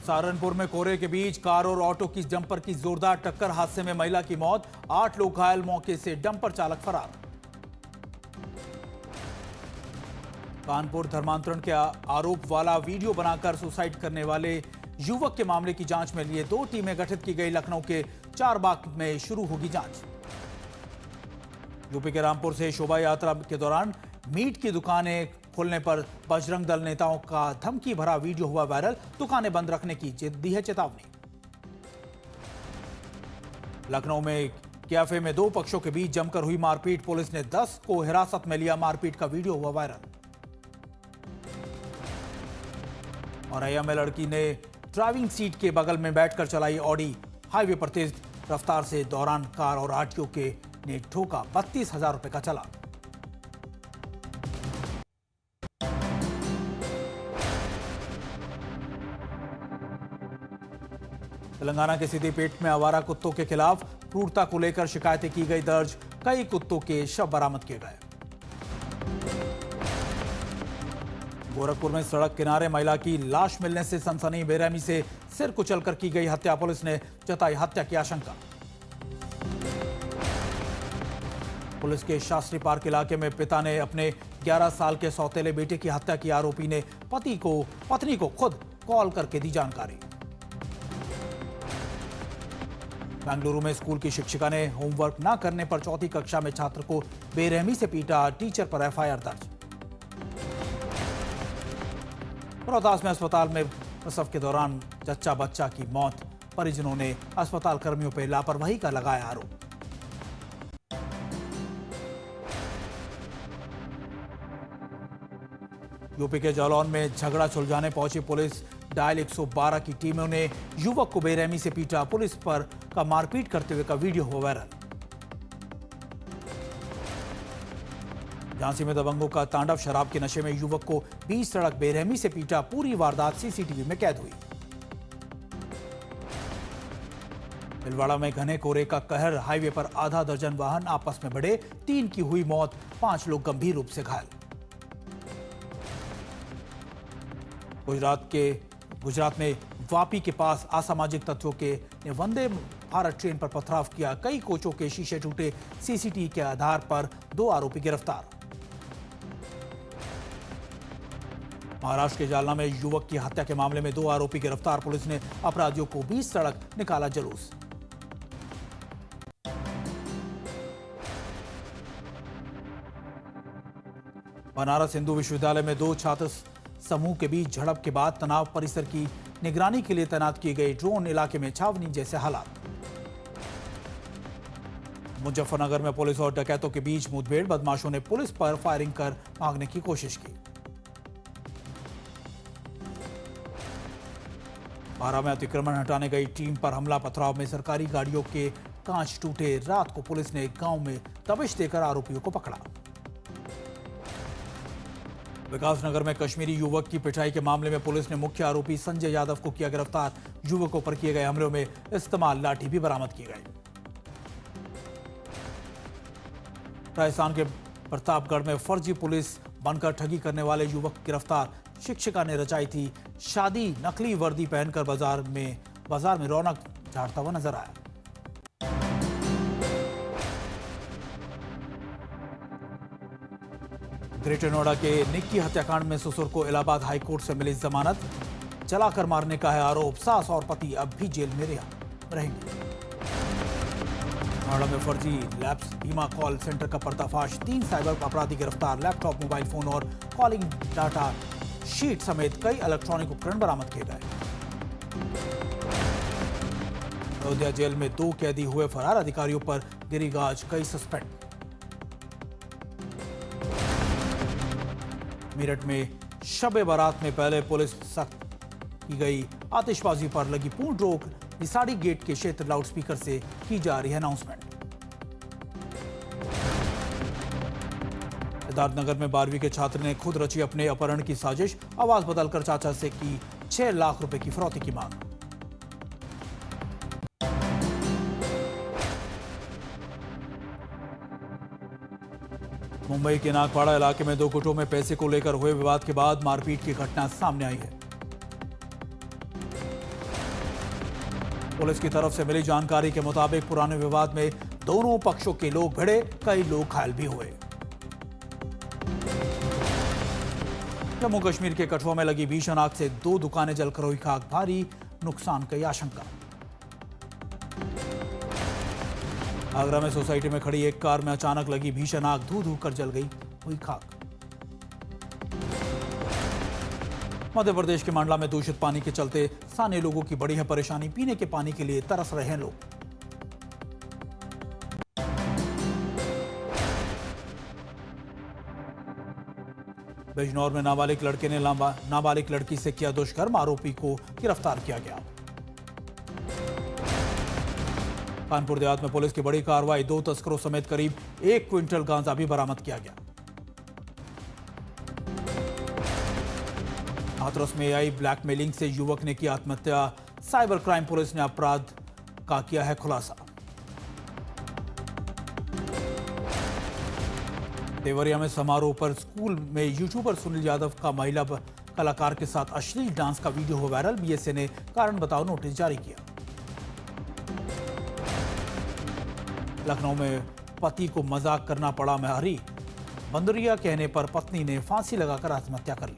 सहारनपुर में कोहरे के बीच कार और ऑटो की डंपर की जोरदार टक्कर, हादसे में महिला की मौत, 8 लोग घायल, मौके से डंपर चालक फरार। कानपुर धर्मांतरण के आरोप वाला वीडियो बनाकर सुसाइड करने वाले युवक के मामले की जांच में लिए 2 टीमें गठित की गई। लखनऊ के चारबाग में शुरू होगी जांच। यूपी के रामपुर से शोभा यात्रा के दौरान मीट की दुकानें खोलने पर बजरंग दल नेताओं का धमकी भरा वीडियो हुआ वायरल, दुकानें बंद रखने की दी है चेतावनी। लखनऊ में कैफे में 2 पक्षों के बीच जमकर हुई मारपीट, पुलिस ने 10 को हिरासत में लिया, मारपीट का वीडियो हुआ वायरल। और अय्या में लड़की ने ड्राइविंग सीट के बगल में बैठकर चलाई ऑडी, हाईवे पर तेज रफ्तार से दौरान कार और आरटीओ के ने ठोका, 32,000 रुपए का चालान। तेलंगाना के सिद्दीपेट में आवारा कुत्तों के खिलाफ क्रूरता को लेकर शिकायतें की गई दर्ज, कई कुत्तों के शव बरामद किए गए। गोरखपुर में सड़क किनारे महिला की लाश मिलने से सनसनी, बेरहमी से सिर कुचलकर की गई हत्या, पुलिस ने जताई हत्या की आशंका। पुलिस के शास्त्री पार्क इलाके में पिता ने अपने 11 साल के सौतेले बेटे की हत्या की, आरोपी ने पत्नी को खुद कॉल करके दी जानकारी। बेंगलुरु में स्कूल की शिक्षिका ने होमवर्क न करने पर 4वीं कक्षा में छात्र को बेरहमी से पीटा, टीचर पर एफआईआर दर्ज। रोहतास में अस्पताल में प्रसव के दौरान जच्चा बच्चा की मौत, परिजनों ने अस्पताल कर्मियों पर लापरवाही का लगाया आरोप। यूपी के जालौन में झगड़ा सुलझाने पहुंची पुलिस, डायल 112 की टीमों ने युवक को बेरहमी से पीटा, पुलिस पर का मारपीट करते हुए का वीडियो हुआ वायरल। झांसी में दबंगों का तांडव, शराब के नशे में युवक को 20 सड़क बेरहमी से पीटा, पूरी वारदात सीसीटीवी में कैद हुई। भीलवाड़ा में घने कोहरे का कहर, हाईवे पर आधा दर्जन वाहन आपस में भिड़े, 3 की हुई मौत, 5 लोग गंभीर रूप से घायल। गुजरात में वापी के पास असामाजिक तत्वों ने वंदे भारत ट्रेन पर पथराव किया, कई कोचों के शीशे टूटे, सीसीटीवी के आधार पर 2 आरोपी गिरफ्तार। महाराष्ट्र के जालना में युवक की हत्या के मामले में 2 आरोपी गिरफ्तार, पुलिस ने अपराधियों को 20 सड़क निकाला जुलूस। बनारस हिंदू विश्वविद्यालय में 2 छात्र समूह के बीच झड़प के बाद तनाव, परिसर की निगरानी के लिए तैनात किए गए ड्रोन, इलाके में छावनी जैसे हालात। मुजफ्फरनगर में पुलिस और डकैतों के बीच मुठभेड़, बदमाशों ने पुलिस पर फायरिंग कर भागने की कोशिश की। बारा में अतिक्रमण हटाने गई टीम पर हमला, पथराव में सरकारी गाड़ियों के कांच टूटे, रात को पुलिस ने गांव में दबिश देकर आरोपियों को पकड़ा। विकासनगर में कश्मीरी युवक की पिटाई के मामले में पुलिस ने मुख्य आरोपी संजय यादव को किया गिरफ्तार, युवकों पर किए गए हमलों में इस्तेमाल लाठी भी बरामद की गई। राजस्थान के प्रतापगढ़ में फर्जी पुलिस बनकर ठगी करने वाले युवक गिरफ्तार, शिक्षिका ने रचाई थी शादी, नकली वर्दी पहनकर बाजार में रौनक झाड़ता हुआ नजर आया। ग्रेटर नोएडा के निक्की हत्याकांड में ससुर को इलाहाबाद हाईकोर्ट से मिली जमानत, जलाकर मारने का है आरोप, सास और पति अब भी जेल में रहेंगे। नोएडा में फर्जी लैब्स बीमा कॉल सेंटर का पर्दाफाश, 3 साइबर अपराधी गिरफ्तार, लैपटॉप, मोबाइल फोन और कॉलिंग डाटा शीट समेत कई इलेक्ट्रॉनिक उपकरण बरामद किए गए। अयोध्या जेल में 2 कैदी हुए फरार, अधिकारियों पर गिरी गाज, कई सस्पेंड। मेरठ में शब बारात में पहले पुलिस सख्त की गई, आतिशबाजी पर लगी पूर्ण रोक, निसाड़ी गेट के क्षेत्र लाउडस्पीकर से की जा रही है अनाउंसमेंट। सिद्धार्थनगर में 12वीं के छात्र ने खुद रची अपने अपहरण की साजिश, आवाज बदलकर चाचा से की 6 लाख रुपए की फिरौती की मांग। मुंबई के नागपाड़ा इलाके में 2 गुटों में पैसे को लेकर हुए विवाद के बाद मारपीट की घटना सामने आई है। पुलिस की तरफ से मिली जानकारी के मुताबिक पुराने विवाद में दोनों पक्षों के लोग भिड़े, कई लोग घायल भी हुए। जम्मू कश्मीर के कठुआ में लगी भीषण आग से 2 दुकानें जलकर हुई खाक, भारी नुकसान की आशंका। आगरा में सोसाइटी में खड़ी एक कार में अचानक लगी भीषण आग, धू धू कर जल गई, हुई खाक। मध्य प्रदेश के मंडला में दूषित पानी के चलते स्थानीय लोगों की बड़ी है परेशानी, पीने के पानी के लिए तरस रहे हैं लोग। बिजनौर में नाबालिग लड़के ने नाबालिग लड़की से किया दुष्कर्म, आरोपी को गिरफ्तार किया गया। कानपुर देहात में पुलिस की बड़ी कार्रवाई, 2 तस्करों समेत करीब 1 क्विंटल गांजा भी बरामद किया गया। हाथरस में आई ब्लैकमेलिंग से युवक ने की आत्महत्या, साइबर क्राइम पुलिस ने अपराध का किया है खुलासा। देवरिया में समारोह पर स्कूल में यूट्यूबर सुनील यादव का महिला कलाकार के साथ अश्लील डांस का वीडियो हो वायरल, बीएसए ने कारण बताओ नोटिस जारी किया। लखनऊ में पति को मजाक करना पड़ा महरी, बंदरिया कहने पर पत्नी ने फांसी लगाकर आत्महत्या कर ली।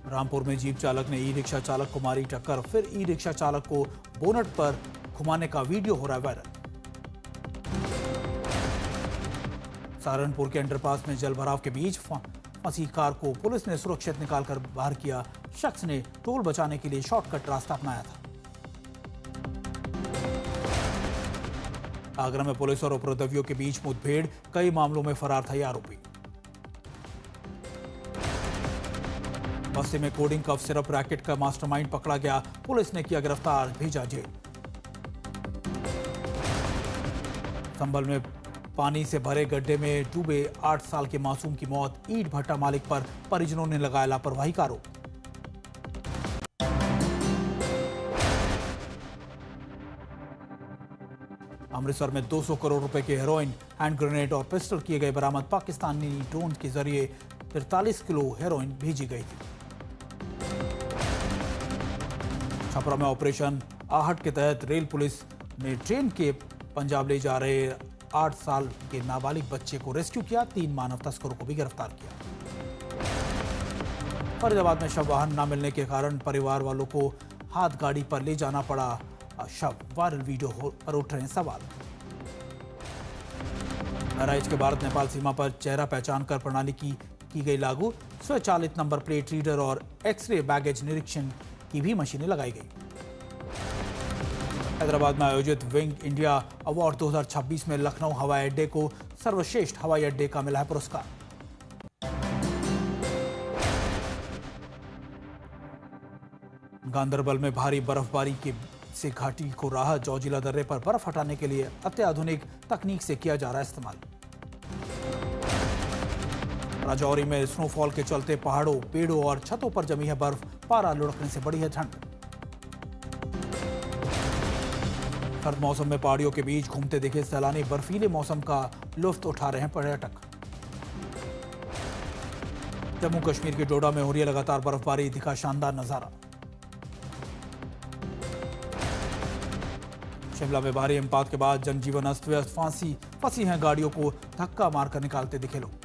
रामपुर में जीप चालक ने ई रिक्शा चालक को मारी टक्कर, फिर ई रिक्शा चालक को बोनट पर घुमाने का वीडियो हो रहा है वायरल। सहारनपुर के अंडरपास में जलभराव के बीच फंसी कार को पुलिस ने सुरक्षित निकालकर बाहर किया, शख्स ने टोल बचाने के लिए शॉर्टकट रास्ता अपनाया था। आगरा में पुलिस और उपद्रवियों के बीच मुठभेड़, कई मामलों में फरार था ये आरोपी। बस्ती में कोडिंग कफ सिरप रैकेट का मास्टरमाइंड पकड़ा गया, पुलिस ने किया गिरफ्तार, भेजा जेल। संभल में पानी से भरे गड्ढे में डूबे 8 साल के मासूम की मौत, ईंट भट्टा मालिक पर परिजनों ने लगाया लापरवाही का आरोप। अमृतसर में 200 करोड़ रुपए के हेरोइन, हैंड ग्रेनेड और पिस्टल किए गए बरामद, पाकिस्तानी ड्रोन के जरिए 43 किलो हेरोइन भेजी गई थी। छपरा में ऑपरेशन आहट के तहत रेल पुलिस ने ट्रेन के पंजाब ले जा रहे 8 साल के नाबालिग बच्चे को रेस्क्यू किया, 3 मानव तस्करों को भी गिरफ्तार किया। फरीदाबाद में शव वाहन न मिलने के कारण परिवार वालों को हाथ गाड़ी पर ले जाना पड़ा शव, वायरल वीडियो पर उठ रहे हैं सवाल। बहराइच के भारत नेपाल सीमा पर चेहरा पहचान कर प्रणाली की गई लागू, स्वचालित नंबर प्लेट रीडर और एक्सरे बैगेज निरीक्षण की भी मशीनें लगाई गई। हैदराबाद में आयोजित विंग इंडिया अवार्ड 2026 में लखनऊ हवाई अड्डे को सर्वश्रेष्ठ हवाई अड्डे का मिला है पुरस्कार। गांदरबल में भारी बर्फबारी से घाटी को राहत, जोजिला दर्रे पर बर्फ हटाने के लिए अत्याधुनिक तकनीक से किया जा रहा है इस्तेमाल। राजौरी में स्नोफॉल के चलते पहाड़ों, पेड़ों और छतों पर जमी है बर्फ, पारा लुढ़कने से बढ़ी है ठंड। सर्द मौसम में पहाड़ियों के बीच घूमते दिखे सैलानी, बर्फीले मौसम का लुत्फ उठा रहे हैं पर्यटक। जम्मू कश्मीर के डोडा में हो रही है लगातार बर्फबारी, दिखा शानदार नजारा। शिमला में भारी हिमपात के बाद जनजीवन अस्त व्यस्त, फंसी हैं गाड़ियों को धक्का मारकर निकालते दिखे लोग।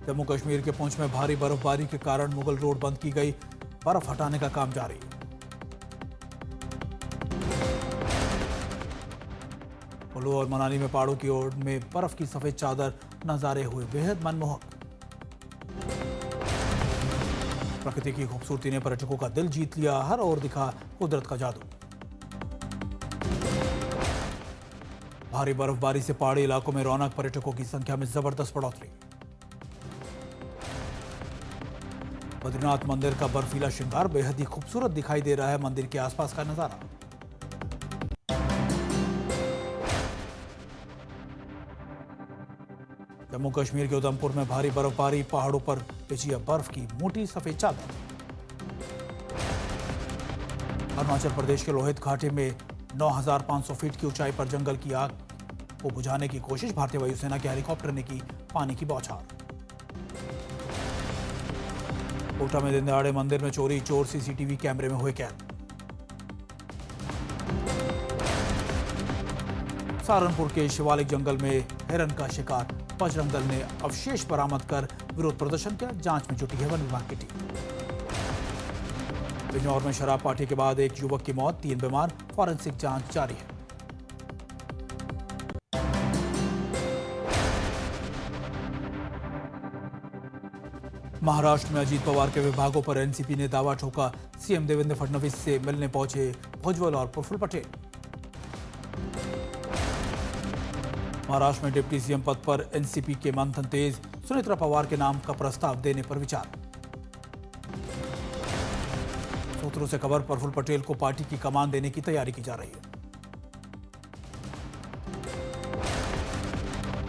जम्मू कश्मीर के पुंछ में भारी बर्फबारी के कारण मुगल रोड बंद की गई, बर्फ हटाने का काम जारी। कुल्लू और मनाली में पहाड़ों की ओर में बर्फ की सफेद चादर, नजारे हुए बेहद मनमोहक। प्रकृति की खूबसूरती ने पर्यटकों का दिल जीत लिया, हर ओर दिखा कुदरत का जादू। भारी बर्फबारी से पहाड़ी इलाकों में रौनक, पर्यटकों की संख्या में जबरदस्त बढ़ोतरी। बद्रीनाथ मंदिर का बर्फीला श्रृंगार बेहद ही खूबसूरत दिखाई दे रहा है, मंदिर के आसपास का नजारा। जम्मू कश्मीर के उधमपुर में भारी बर्फबारी, पहाड़ों पर बिछी है बर्फ की मोटी सफेद चादर। अरुणाचल प्रदेश के लोहित घाटी में 9,500 फीट की ऊंचाई पर जंगल की आग को बुझाने की कोशिश, भारतीय वायुसेना के हेलीकॉप्टर ने की पानी की बौछार। कोटा में दिन दहाड़े मंदिर में चोरी, चोर सीसीटीवी कैमरे में हुए कैद। सहारनपुर के शिवालिक जंगल में हिरन का शिकार, बजरंग दल ने अवशेष बरामद कर विरोध प्रदर्शन किया, जांच में जुटी है वन विभाग की टीम। बिजनौर में शराब पार्टी के बाद एक युवक की मौत, 3 बीमार, फॉरेंसिक जांच जारी है। महाराष्ट्र में अजीत पवार के विभागों पर एनसीपी ने दावा ठोका, सीएम देवेंद्र फडणवीस से मिलने पहुंचे भुजबल और प्रफुल्ल पटेल। महाराष्ट्र में डिप्टी सीएम पद पर एनसीपी के मंथन तेज, सुनेत्रा पवार के नाम का प्रस्ताव देने पर विचार। सूत्रों से खबर, प्रफुल्ल पटेल को पार्टी की कमान देने की तैयारी की जा रही है।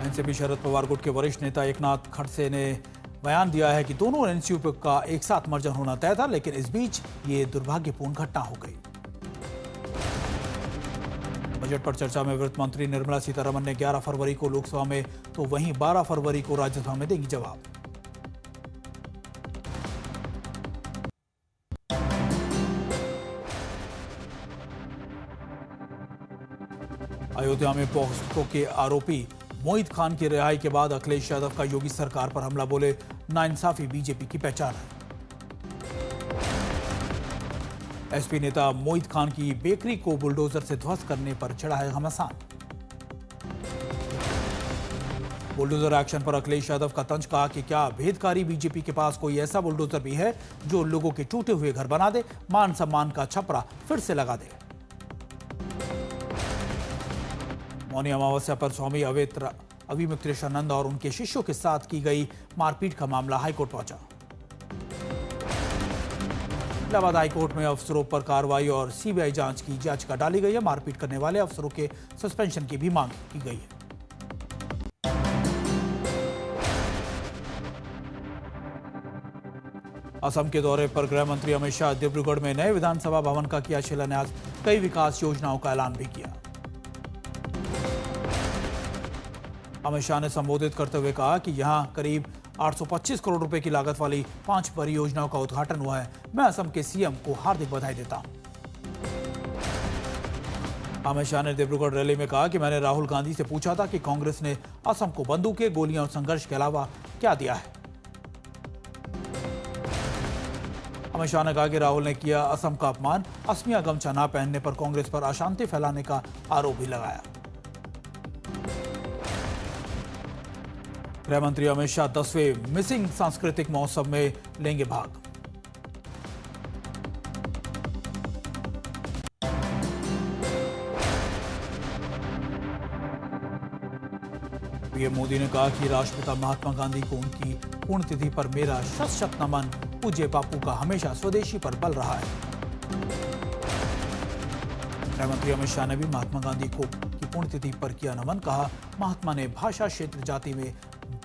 एनसीपी शरद पवार गुट के वरिष्ठ नेता एकनाथ खड़से ने बयान दिया है कि दोनों एनसीपी का एक साथ मर्जर होना तय था, लेकिन इस बीच ये दुर्भाग्यपूर्ण घटना हो गई। बजट पर चर्चा में वित्त मंत्री निर्मला सीतारमण ने 11 फरवरी को लोकसभा में तो वहीं 12 फरवरी को राज्यसभा में देंगी जवाब। अयोध्या में पॉक्सो के आरोपी मोहित खान की रिहाई के बाद अखिलेश यादव का योगी सरकार पर हमला, बोले नाइंसाफी बीजेपी की पहचान है। एसपी नेता मोहित खान की बेकरी को बुलडोजर से ध्वस्त करने पर चढ़ा है घमासान। बुलडोजर एक्शन पर अखिलेश यादव का तंज, कहा कि क्या भेदकारी बीजेपी के पास कोई ऐसा बुलडोजर भी है जो लोगों के टूटे हुए घर बना दे, मान सम्मान का छपरा फिर से लगा दे। मौनी अमावस्या पर स्वामी अविमुक्तेश्वरानंद और उनके शिष्यों के साथ की गई मारपीट का मामला हाईकोर्ट पहुंचा। इलाहाबाद हाईकोर्ट में अफसरों पर कार्रवाई और सीबीआई जांच की याचिका डाली गई है। मारपीट करने वाले अफसरों के सस्पेंशन की भी मांग की गई है। असम के दौरे पर गृह मंत्री अमित शाह डिब्रूगढ़ में नए विधानसभा भवन का किया शिलान्यास, कई विकास योजनाओं का ऐलान भी किया। अमित शाह ने संबोधित करते हुए कहा कि यहां करीब 825 करोड़ रुपए की लागत वाली 5 परियोजनाओं का उद्घाटन हुआ है। मैं असम के सीएम को हार्दिक बधाई देता हूं। अमित शाह ने डिब्रूगढ़ रैली में कहा कि मैंने राहुल गांधी से पूछा था कि कांग्रेस ने असम को बंदूकें, गोलियां और संघर्ष के अलावा क्या दिया है। अमित शाह ने कहा कि राहुल ने किया असम का अपमान, असमिया गमछा न पहनने पर कांग्रेस पर अशांति फैलाने का आरोप भी लगाया। गृह मंत्री अमित शाह 10वें मिसिंग सांस्कृतिक महोत्सव में लेंगे भाग। पीएम मोदी ने कहा कि राष्ट्रपिता महात्मा गांधी को उनकी पुण्यतिथि पर मेरा शत-शत नमन, पूज्य बापू का हमेशा स्वदेशी पर बल रहा है। गृह मंत्री अमित शाह ने भी महात्मा गांधी को की पुण्यतिथि पर किया नमन, कहा महात्मा ने भाषा, क्षेत्र, जाति में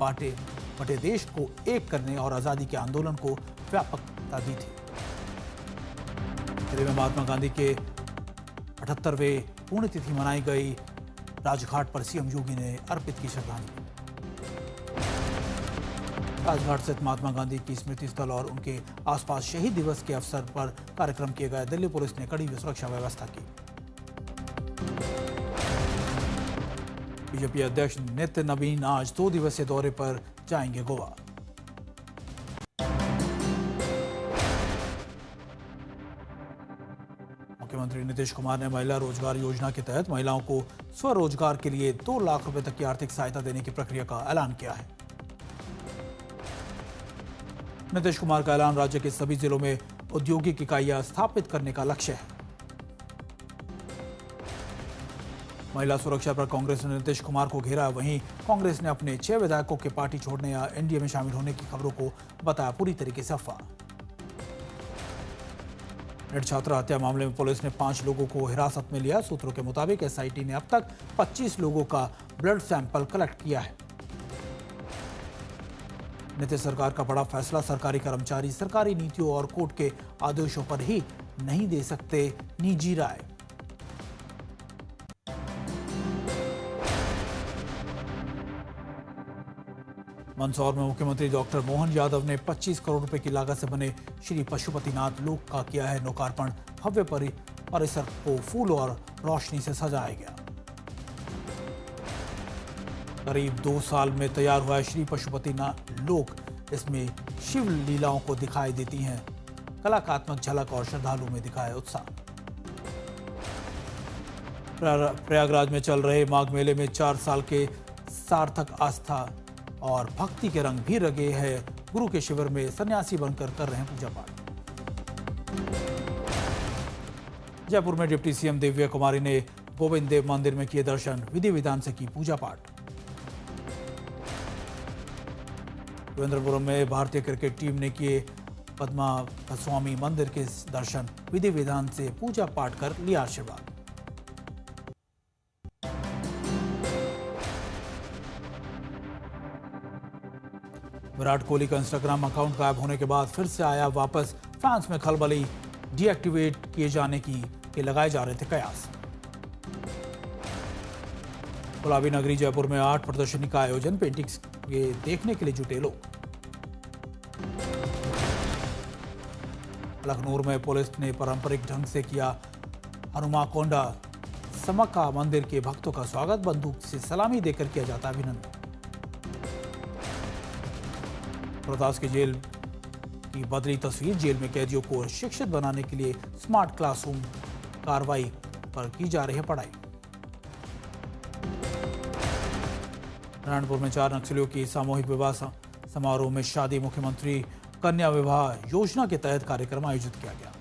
बटे देश को एक करने और आजादी के आंदोलन को व्यापकता दी थी। दिल्ली में महात्मा गांधी के 78वें पुण्यतिथि मनाई गई। राजघाट पर सीएम योगी ने अर्पित की श्रद्धांजलि। राजघाट स्थित महात्मा गांधी की स्मृति स्थल और उनके आसपास शहीद दिवस के अवसर पर कार्यक्रम किए गए। दिल्ली पुलिस ने कड़ी सुरक्षा व्यवस्था की। बीजेपी अध्यक्ष नितिन नवीन आज 2 दिवसीय दौरे पर जाएंगे गोवा। मुख्यमंत्री नीतीश कुमार ने महिला रोजगार योजना के तहत महिलाओं को स्वरोजगार के लिए 2 लाख रुपए तक की आर्थिक सहायता देने की प्रक्रिया का ऐलान किया है। नीतीश कुमार का ऐलान, राज्य के सभी जिलों में औद्योगिक इकाइयां स्थापित करने का लक्ष्य है। महिला सुरक्षा पर कांग्रेस ने नीतीश कुमार को घेरा। वहीं कांग्रेस ने अपने 6 विधायकों के पार्टी छोड़ने या एनडीए में शामिल होने की खबरों को बताया पूरी तरीके से अफवाह। नेट छात्रा हत्या मामले में पुलिस ने 5 लोगों को हिरासत में लिया। सूत्रों के मुताबिक एसआईटी ने अब तक 25 लोगों का ब्लड सैंपल कलेक्ट किया है। नीतीश सरकार का बड़ा फैसला, सरकारी कर्मचारी सरकारी नीतियों और कोर्ट के आदेशों पर ही नहीं दे सकते, निजी राय। मंदसौर में मुख्यमंत्री डॉक्टर मोहन यादव ने 25 करोड़ रुपए की लागत से बने श्री पशुपतिनाथ लोक का किया है लोकार्पण। भव्य परिसर को फूल और रोशनी से सजाया गया। करीब 2 साल में तैयार हुआ है श्री पशुपतिनाथ लोक। इसमें शिव लीलाओं को दिखाई देती हैं कलात्मक झलक और श्रद्धालुओं में दिखाया उत्साह। प्रयागराज में चल रहे माघ मेले में 4 साल के सार्थक आस्था और भक्ति के रंग भी रंगे हैं। गुरु के शिविर में सन्यासी बनकर कर रहे हैं पूजा पाठ। जयपुर में डिप्टी सीएम दिव्या कुमारी ने गोविंद देव मंदिर में किए दर्शन, विधि विधान से की पूजा पाठ। त्रिवेंद्रपुरम में भारतीय क्रिकेट टीम ने किए पद्मास्वामी मंदिर के दर्शन, विधि विधान से पूजा पाठ कर लिया आशीर्वाद। विराट कोहली का इंस्टाग्राम अकाउंट गायब होने के बाद फिर से आया वापस। फैंस में खलबली, डीएक्टिवेट किए जाने के लगाए जा रहे थे कयास। गुलाबी नगरी जयपुर में आर्ट प्रदर्शनी का आयोजन, पेंटिंग्स के देखने के लिए जुटे लोग। लखनऊ में पुलिस ने पारंपरिक ढंग से किया हनुमाकोंडा समक्का मंदिर के भक्तों का स्वागत, बंदूक से सलामी देकर किया जाता अभिनंदन। रोहतास की जेल की बदली तस्वीर, जेल में कैदियों को शिक्षित बनाने के लिए स्मार्ट क्लासरूम कार्रवाई पर की जा रही है पढ़ाई। नारायणपुर में 4 नक्सलियों की सामूहिक विवाह समारोह में शादी, मुख्यमंत्री कन्या विवाह योजना के तहत कार्यक्रम आयोजित किया गया।